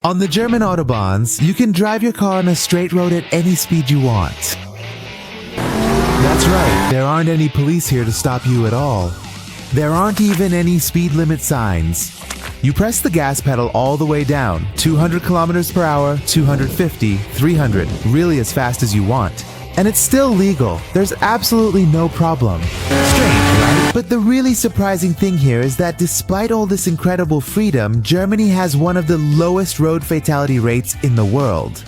On the German Autobahns, you can drive your car on a straight road at any speed you want. That's right, there aren't any police here to stop you at all. There aren't even any speed limit signs. You press the gas pedal all the way down, 200 kilometers per hour, 250, 300, really as fast as you want. And it's still legal. There's absolutely no problem. Strange, right? But the really surprising thing here is that despite all this incredible freedom, Germany has one of the lowest road fatality rates in the world.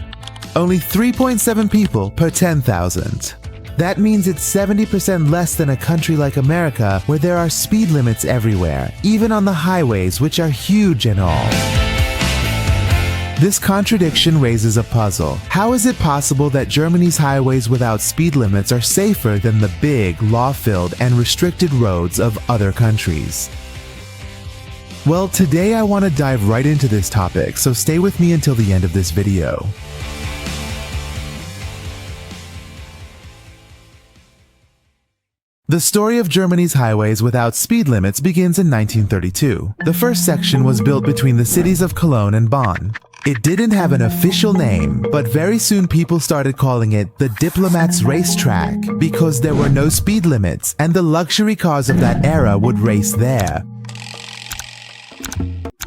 Only 3.7 people per 10,000. That means it's 70% less than a country like America, where there are speed limits everywhere, even on the highways, which are huge and all. This contradiction raises a puzzle. How is it possible that Germany's highways without speed limits are safer than the big, law-filled, and restricted roads of other countries? Well, today I want to dive right into this topic, so stay with me until the end of this video. The story of Germany's highways without speed limits begins in 1932. The first section was built between the cities of Cologne and Bonn. It didn't have an official name, but very soon people started calling it the Diplomat's Racetrack because there were no speed limits and the luxury cars of that era would race there.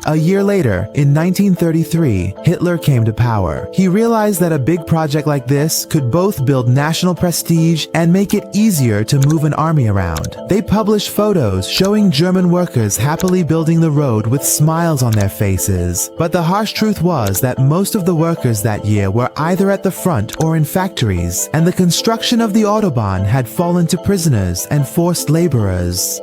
A year later, in 1933, Hitler came to power. He realized that a big project like this could both build national prestige and make it easier to move an army around. They published photos showing German workers happily building the road with smiles on their faces. But the harsh truth was that most of the workers that year were either at the front or in factories, and the construction of the Autobahn had fallen to prisoners and forced laborers.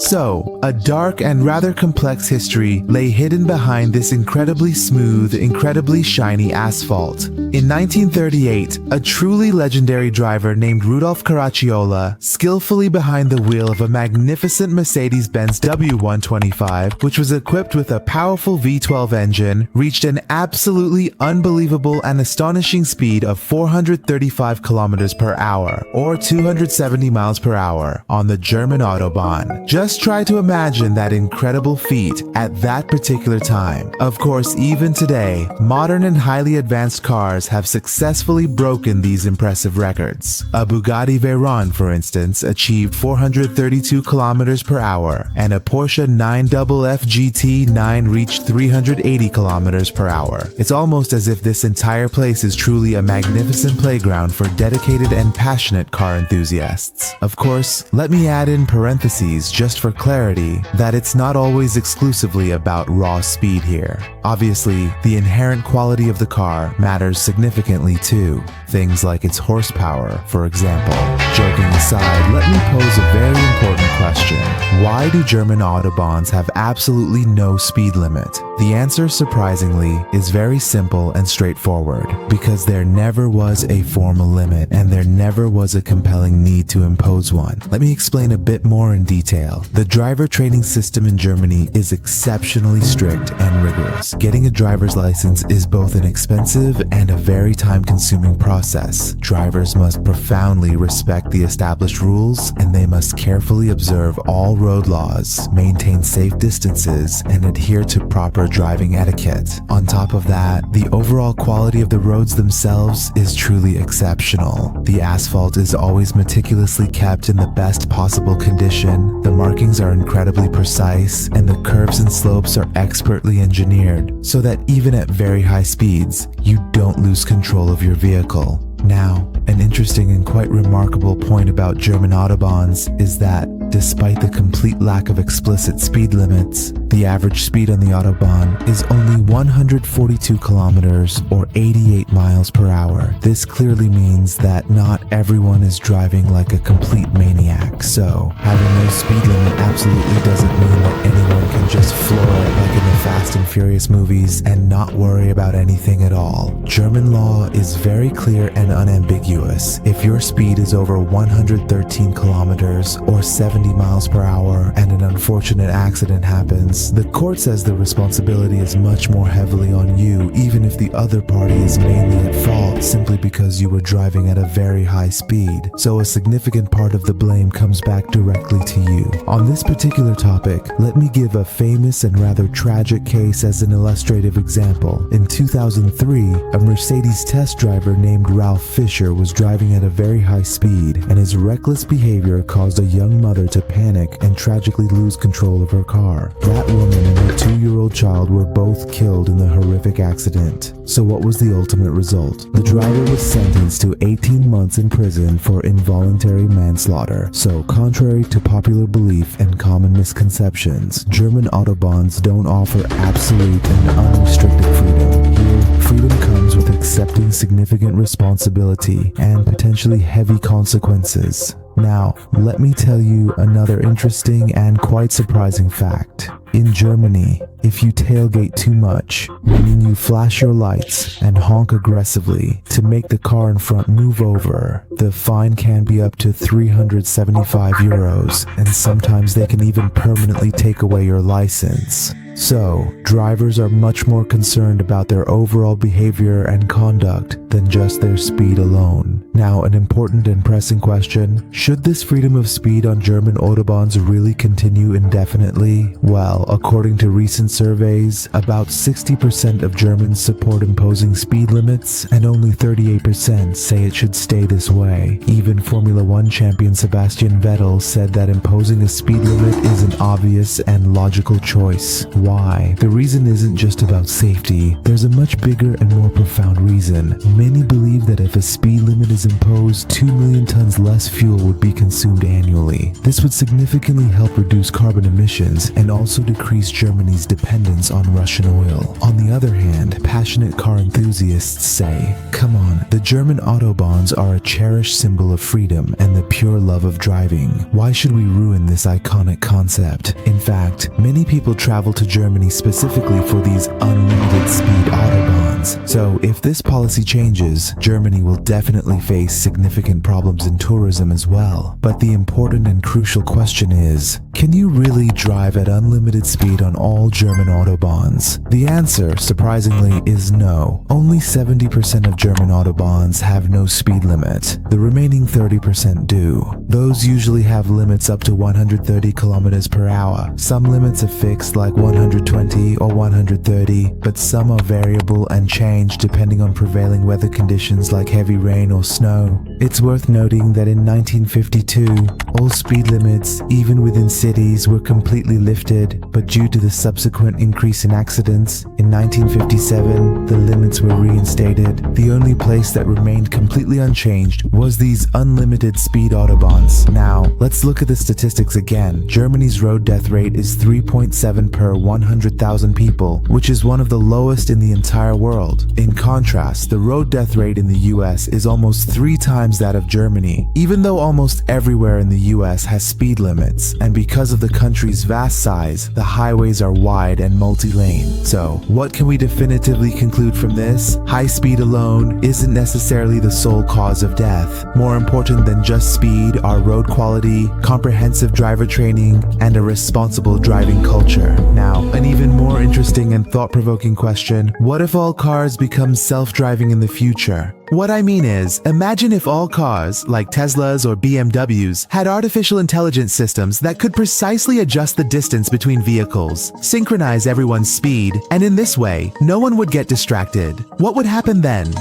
So, a dark and rather complex history lay hidden behind this incredibly smooth, incredibly shiny asphalt. In 1938, a truly legendary driver named Rudolf Caracciola, skillfully behind the wheel of a magnificent Mercedes-Benz W125, which was equipped with a powerful V12 engine, reached an absolutely unbelievable and astonishing speed of 435 kilometers per hour, or 270 miles per hour, on the German Autobahn. Just try to imagine that incredible feat at that particular time. Of course, even today, modern and highly advanced cars have successfully broken these impressive records. A Bugatti Veyron, for instance, achieved 432 kilometers per hour, and a Porsche 911 GT9 reached 380 kilometers per hour. It's almost as if this entire place is truly a magnificent playground for dedicated and passionate car enthusiasts. Of course, let me add in parentheses just for clarity that it's not always exclusively about raw speed here. Obviously, the inherent quality of the car matters significantly too. Things like its horsepower, for example. Joking aside, let me pose a very important question. Why do German Autobahns have absolutely no speed limit? The answer, surprisingly, is very simple and straightforward. Because there never was a formal limit and there never was a compelling need to impose one. Let me explain a bit more in detail. The driver training system in Germany is exceptionally strict and rigorous. Getting a driver's license is both an expensive and a very time-consuming process. Drivers must profoundly respect the established rules, and they must carefully observe all road laws, maintain safe distances, and adhere to proper driving etiquette. On top of that, the overall quality of the roads themselves is truly exceptional. The asphalt is always meticulously kept in the best possible condition, the markings are incredibly precise, and the curves and slopes are expertly engineered so that even at very high speeds, you don't lose control of your vehicle. Now, an interesting and quite remarkable point about German Autobahns is that, despite the complete lack of explicit speed limits, the average speed on the Autobahn is only 142 kilometers or 88 miles per hour. This clearly means that not everyone is driving like a complete maniac, so having no speed limit absolutely doesn't mean that anyone can just floor it like in the Fast and Furious movies and not worry about anything at all. German law is very clear and unambiguous. If your speed is over 113 kilometers or 70 70 miles per hour and an unfortunate accident happens, the court says the responsibility is much more heavily on you, even if the other party is mainly at fault simply because you were driving at a very high speed. So a significant part of the blame comes back directly to you. On this particular topic, let me give a famous and rather tragic case as an illustrative example. In 2003, a Mercedes test driver named Ralph Fisher was driving at a very high speed, and his reckless behavior caused a young mother to panic and tragically lose control of her car. That woman and her 2-year-old child were both killed in the horrific accident. So what was the ultimate result? The driver was sentenced to 18 months in prison for involuntary manslaughter. So contrary to popular belief and common misconceptions, German Autobahns don't offer absolute and unrestricted freedom. Here, freedom comes with accepting significant responsibility and potentially heavy consequences. Now, let me tell you another interesting and quite surprising fact. In Germany, if you tailgate too much, meaning you flash your lights and honk aggressively to make the car in front move over, the fine can be up to 375 euros, and sometimes they can even permanently take away your license. So, drivers are much more concerned about their overall behavior and conduct than just their speed alone. Now, an important and pressing question: should this freedom of speed on German Autobahns really continue indefinitely? Well, according to recent surveys, about 60% of Germans support imposing speed limits, and only 38% say it should stay this way. Even Formula One champion Sebastian Vettel said that imposing a speed limit is an obvious and logical choice. Why? The reason isn't just about safety. There's a much bigger and more profound reason. Many believe that if a speed limit is imposed, 2 million tons less fuel would be consumed annually. This would significantly help reduce carbon emissions and also decrease Germany's dependence on Russian oil. On the other hand, passionate car enthusiasts say, come on, the German Autobahns are a cherished symbol of freedom and the pure love of driving. Why should we ruin this iconic concept? In fact, many people travel to Germany specifically for these unlimited speed Autobahns. So if this policy changes, Germany will definitely face significant problems in tourism as well. But the important and crucial question is, can you really drive at unlimited speed on all German Autobahns? The answer, surprisingly, is no. Only 70% of German Autobahns have no speed limit. The remaining 30% do. Those usually have limits up to 130 kilometers per hour. Some limits are fixed like 120 or 130, but some are variable and change depending on prevailing weather conditions like heavy rain or snow. It's worth noting that in 1952, all speed limits, even within cities, were completely lifted, but due to the subsequent increase in accidents, in 1957, the limits were reinstated. The only place that remained completely unchanged was these unlimited speed Autobahns. Now, let's look at the statistics again. Germany's road death rate is 3.7 per 100,000 people, which is one of the lowest in the entire world. In contrast, the road death rate in the US is almost 3 times that of Germany, even though almost everywhere in the US has speed limits, and because of the country's vast size, the highways are wide and multi-lane. So, what can we definitively conclude from this? High speed alone isn't necessarily the sole cause of death. More important than just speed are road quality, comprehensive driver training, and a responsible driving culture. Now, an even more interesting and thought-provoking question: what if all cars become self-driving in the future? What I mean is, imagine if all cars, like Teslas or BMWs, had artificial intelligence systems that could precisely adjust the distance between vehicles, synchronize everyone's speed, and in this way, no one would get distracted. What would happen then?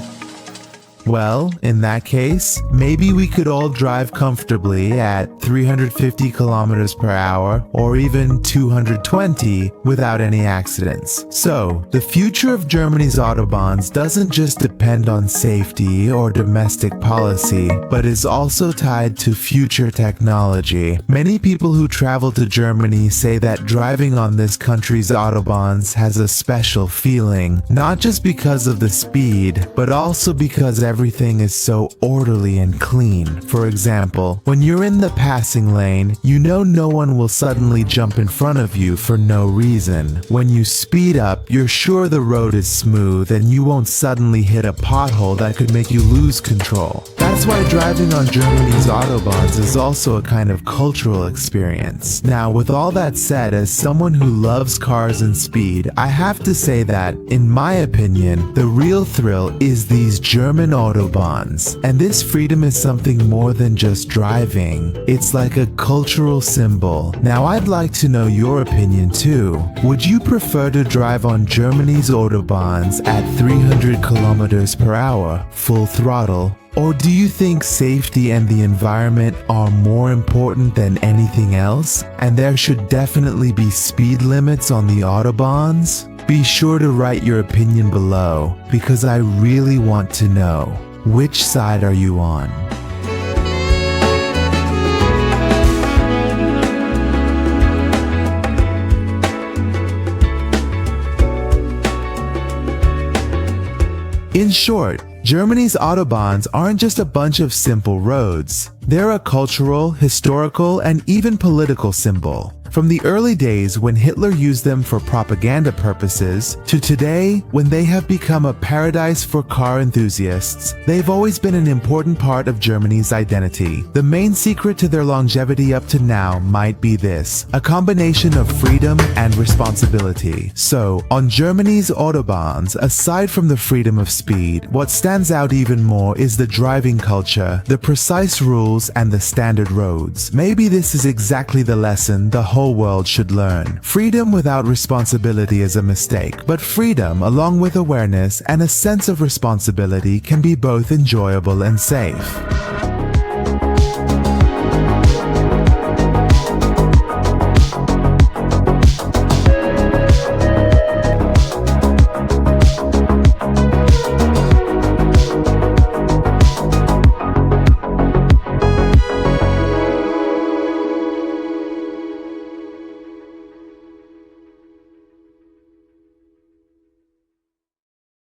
Well, in that case, maybe we could all drive comfortably at 350 kilometers per hour or even 220 without any accidents. So, the future of Germany's Autobahns doesn't just depend on safety or domestic policy, but is also tied to future technology. Many people who travel to Germany say that driving on this country's Autobahns has a special feeling, not just because of the speed, but also because everything is so orderly and clean. For example, when you're in the passing lane, you know no one will suddenly jump in front of you for no reason. When you speed up, you're sure the road is smooth and you won't suddenly hit a pothole that could make you lose control. That That's why driving on Germany's Autobahns is also a kind of cultural experience. Now, with all that said, as someone who loves cars and speed, I have to say that, in my opinion, the real thrill is these German Autobahns. And this freedom is something more than just driving. It's like a cultural symbol. Now, I'd like to know your opinion too. Would you prefer to drive on Germany's Autobahns at 300 kilometers per hour, full throttle? Or do you think safety and the environment are more important than anything else, and there should definitely be speed limits on the Autobahns? Be sure to write your opinion below, because I really want to know. Which side are you on? In short, Germany's Autobahns aren't just a bunch of simple roads. They're a cultural, historical, and even political symbol. From the early days when Hitler used them for propaganda purposes, to today when they have become a paradise for car enthusiasts, they've always been an important part of Germany's identity. The main secret to their longevity up to now might be this: a combination of freedom and responsibility. So, on Germany's Autobahns, aside from the freedom of speed, what stands out even more is the driving culture, the precise rules, and the standard roads. Maybe this is exactly the lesson the whole world should learn. Freedom without responsibility is a mistake, but freedom along with awareness and a sense of responsibility can be both enjoyable and safe.